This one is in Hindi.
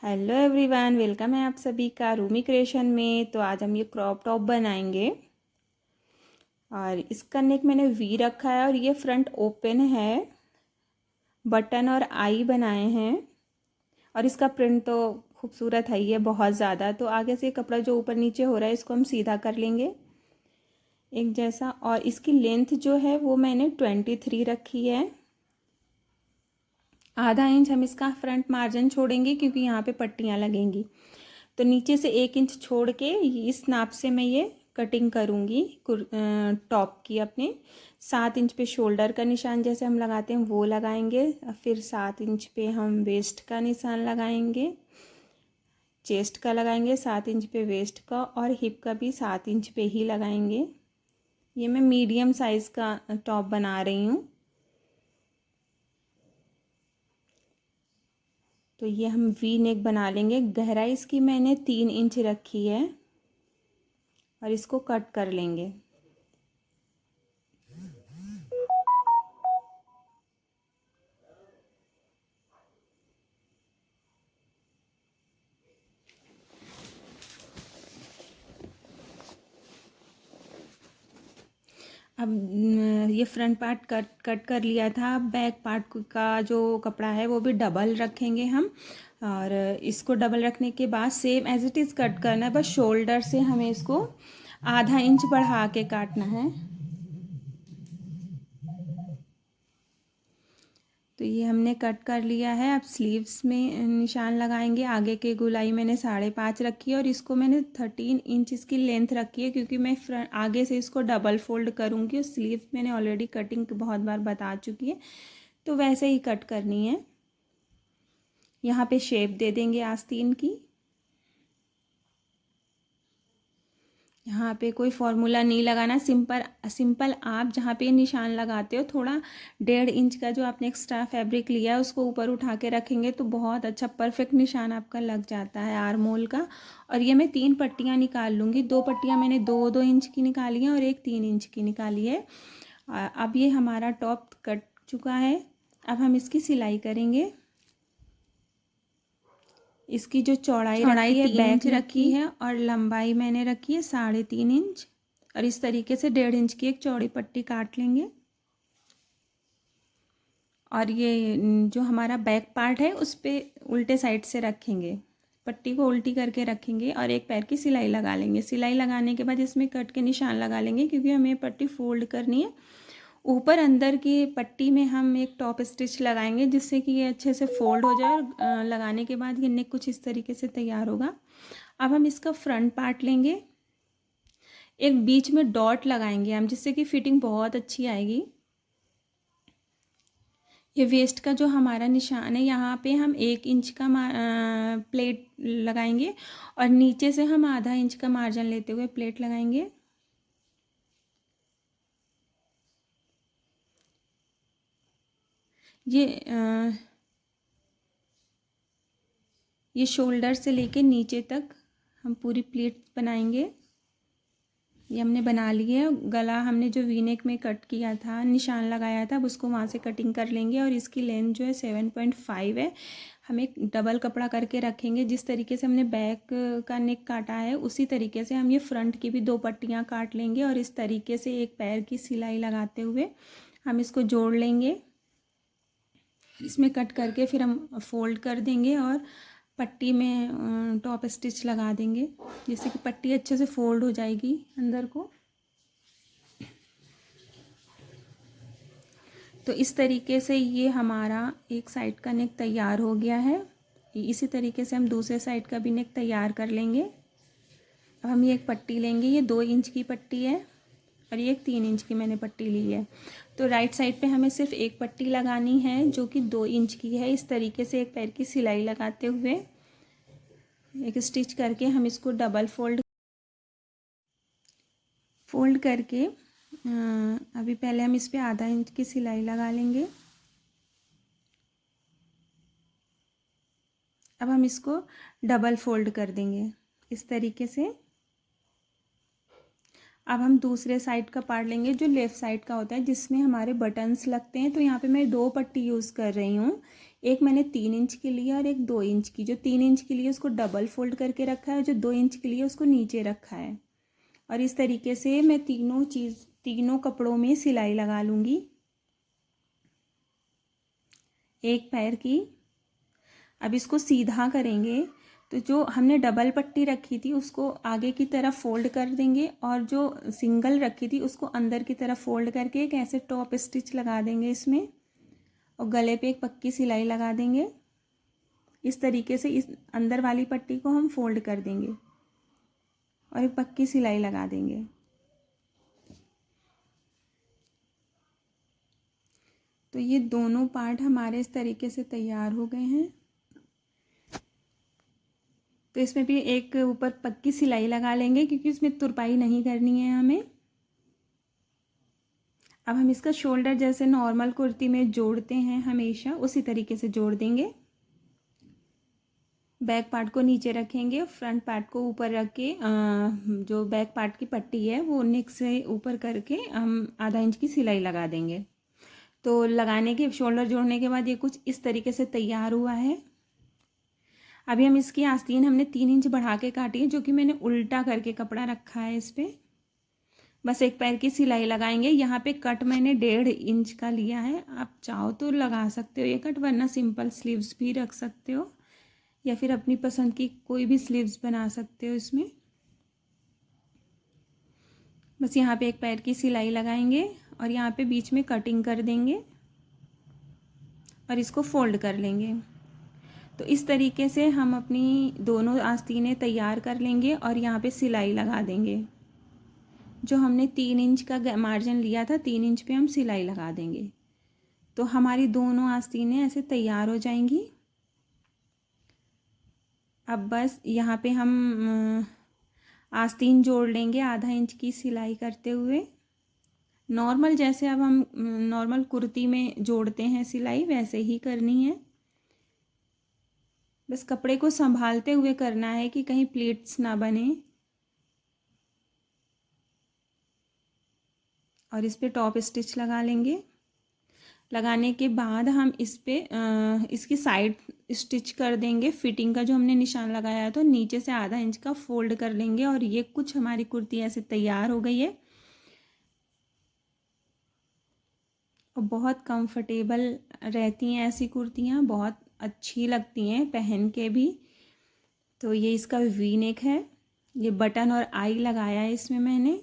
हेलो एवरीवन, वेलकम है आप सभी का रूमी क्रिएशन में। तो आज हम ये क्रॉप टॉप बनाएंगे और इसका नेक मैंने वी रखा है और ये फ्रंट ओपन है। बटन और आई बनाए हैं और इसका प्रिंट तो खूबसूरत है ये बहुत ज़्यादा। तो आगे से कपड़ा जो ऊपर नीचे हो रहा है इसको हम सीधा कर लेंगे एक जैसा। और इसकी लेंथ जो है वो मैंने 23 रखी है। आधा इंच हम इसका फ्रंट मार्जिन छोड़ेंगे क्योंकि यहाँ पे पट्टियाँ लगेंगी। तो नीचे से 1 इंच छोड़ के इस नाप से मैं ये कटिंग करूँगी टॉप की। अपने 7 इंच पे शोल्डर का निशान जैसे हम लगाते हैं वो लगाएंगे। फिर 7 इंच पे हम वेस्ट का निशान लगाएंगे, चेस्ट का लगाएंगे 7 इंच पे वेस्ट का, और हिप का भी 7 इंच पे ही लगाएंगे। ये मैं मीडियम साइज़ का टॉप बना रही हूँ। तो ये हम वी नेक बना लेंगे। गहराई इसकी मैंने 3 इंच रखी है और इसको कट कर लेंगे। अब ये फ्रंट पार्ट कट कर लिया था। बैक पार्ट का जो कपड़ा है वो भी डबल रखेंगे हम। और इसको डबल रखने के बाद same as it is cut करना है, बस शोल्डर से हमें इसको आधा इंच बढ़ा के काटना है। तो ये हमने कट कर लिया है। अब स्लीव्स में निशान लगाएंगे। आगे की गोलाई मैंने 5.5 रखी है और इसको मैंने 13 इंच इसकी लेंथ रखी है क्योंकि मैं फ्रंट आगे से इसको डबल फोल्ड करूँगी। और स्लीव्स मैंने ऑलरेडी कटिंग बहुत बार बता चुकी है, तो वैसे ही कट करनी है। यहाँ पे शेप दे देंगे आस्तीन की। यहाँ पे कोई फॉर्मूला नहीं लगाना, सिंपल सिंपल आप जहाँ पे निशान लगाते हो थोड़ा 1.5 इंच का जो आपने एक्स्ट्रा फैब्रिक लिया है उसको ऊपर उठा के रखेंगे तो बहुत अच्छा परफेक्ट निशान आपका लग जाता है आर्म होल का। और ये मैं 3 पट्टियाँ निकाल लूँगी। 2 पट्टियाँ मैंने 2-2 इंच की निकाली हैं और एक 3 इंच की निकाली है। अब ये हमारा टॉप कट चुका है। अब हम इसकी सिलाई करेंगे। इसकी जो चौड़ाई रखी है 3 इंच रखी है और लंबाई मैंने रखी है 3.5 इंच। और इस तरीके से 1.5 इंच की एक चौड़ी पट्टी काट लेंगे। और ये जो हमारा बैक पार्ट है उस पर उल्टे साइड से रखेंगे, पट्टी को उल्टी करके रखेंगे और एक पैर की सिलाई लगा लेंगे। सिलाई लगाने के बाद इसमें कट के निशान लगा लेंगे क्योंकि हमें पट्टी फोल्ड करनी है। ऊपर अंदर की पट्टी में हम एक टॉप स्टिच लगाएंगे जिससे कि ये अच्छे से फोल्ड हो जाए। और लगाने के बाद ये नेक कुछ इस तरीके से तैयार होगा। अब हम इसका फ्रंट पार्ट लेंगे, एक बीच में डॉट लगाएंगे हम जिससे कि फिटिंग बहुत अच्छी आएगी। ये वेस्ट का जो हमारा निशान है यहाँ पे हम 1 इंच का प्लेट लगाएंगे और नीचे से हम आधा इंच का मार्जिन लेते हुए प्लेट लगाएंगे। ये शोल्डर से लेके नीचे तक हम पूरी प्लेट बनाएंगे। ये हमने बना ली है। गला हमने जो वी नेक में कट किया था, निशान लगाया था, अब उसको वहाँ से कटिंग कर लेंगे। और इसकी लेंथ जो है 7.5 है। हम एक डबल कपड़ा करके रखेंगे। जिस तरीके से हमने बैक का नेक काटा है उसी तरीके से हम ये फ्रंट की भी 2 पट्टियाँ काट लेंगे। और इस तरीके से एक पैर की सिलाई लगाते हुए हम इसको जोड़ लेंगे। इसमें कट करके फिर हम फोल्ड कर देंगे और पट्टी में टॉप स्टिच लगा देंगे जिससे कि पट्टी अच्छे से फोल्ड हो जाएगी अंदर को। तो इस तरीके से ये हमारा एक साइड का नेक तैयार हो गया है। इसी तरीके से हम दूसरे साइड का भी नेक तैयार कर लेंगे। अब हम ये एक पट्टी लेंगे, ये 2 इंच की पट्टी है और ये एक 3 इंच की मैंने पट्टी ली है। तो राइट साइड पे हमें सिर्फ एक पट्टी लगानी है जो कि 2 इंच की है। इस तरीके से एक पैर की सिलाई लगाते हुए एक स्टिच करके हम इसको डबल फोल्ड करके अभी पहले हम इस पर आधा इंच की सिलाई लगा लेंगे। अब हम इसको डबल फोल्ड कर देंगे इस तरीके से। अब हम दूसरे साइड का पार्ट लेंगे जो लेफ़्ट साइड का होता है, जिसमें हमारे बटन्स लगते हैं। तो यहाँ पे मैं 2 पट्टी यूज़ कर रही हूँ। एक मैंने 3 इंच की ली है और एक 2 इंच की। जो 3 इंच की ली है उसको डबल फोल्ड करके रखा है और जो 2 इंच की ली है उसको नीचे रखा है। और इस तरीके से मैं तीनों कपड़ों में सिलाई लगा लूँगी एक पैर की। अब इसको सीधा करेंगे तो जो हमने डबल पट्टी रखी थी उसको आगे की तरफ फोल्ड कर देंगे और जो सिंगल रखी थी उसको अंदर की तरफ फोल्ड करके एक ऐसे टॉप स्टिच लगा देंगे इसमें और गले पे एक पक्की सिलाई लगा देंगे। इस तरीके से इस अंदर वाली पट्टी को हम फोल्ड कर देंगे और एक पक्की सिलाई लगा देंगे। तो ये दोनों पार्ट हमारे इस तरीके से तैयार हो गए हैं। तो इसमें भी एक ऊपर पक्की सिलाई लगा लेंगे क्योंकि इसमें तुरपाई नहीं करनी है हमें। अब हम इसका शोल्डर जैसे नॉर्मल कुर्ती में जोड़ते हैं हमेशा उसी तरीके से जोड़ देंगे। बैक पार्ट को नीचे रखेंगे, फ्रंट पार्ट को ऊपर रख के जो बैक पार्ट की पट्टी है वो नेक से ऊपर करके हम आधा इंच की सिलाई लगा देंगे। तो लगाने के शोल्डर जोड़ने के बाद ये कुछ इस तरीके से तैयार हुआ है। अभी हम इसकी आस्तीन हमने 3 इंच बढ़ा के काटी है, जो कि मैंने उल्टा करके कपड़ा रखा है इस पर। बस एक पैर की सिलाई लगाएंगे। यहाँ पे कट मैंने 1.5 इंच का लिया है। आप चाहो तो लगा सकते हो ये कट, वरना सिंपल स्लीव्स भी रख सकते हो या फिर अपनी पसंद की कोई भी स्लीव्स बना सकते हो इसमें। बस यहाँ पे एक पैर की सिलाई लगाएंगे और यहाँ पे बीच में कटिंग कर देंगे और इसको फोल्ड कर लेंगे। तो इस तरीके से हम अपनी दोनों आस्तीनें तैयार कर लेंगे और यहाँ पे सिलाई लगा देंगे। जो हमने 3 इंच का मार्जिन लिया था 3 इंच पे हम सिलाई लगा देंगे। तो हमारी दोनों आस्तीनें ऐसे तैयार हो जाएंगी। अब बस यहाँ पे हम आस्तीन जोड़ लेंगे आधा इंच की सिलाई करते हुए। नॉर्मल जैसे अब हम नॉर्मल कुर्ती में जोड़ते हैं सिलाई वैसे ही करनी है। बस कपड़े को संभालते हुए करना है कि कहीं प्लीट्स ना बने। और इस पे टॉप स्टिच लगा लेंगे। लगाने के बाद हम इस पे इसकी साइड स्टिच कर देंगे। फिटिंग का जो हमने निशान लगाया तो नीचे से आधा इंच का फोल्ड कर लेंगे और ये कुछ हमारी कुर्ती ऐसे तैयार हो गई है और बहुत कंफर्टेबल रहती हैं ऐसी कुर्तियाँ, बहुत अच्छी लगती हैं पहन के भी। तो ये इसका वी नेक है, ये बटन और आई लगाया है इसमें मैंने।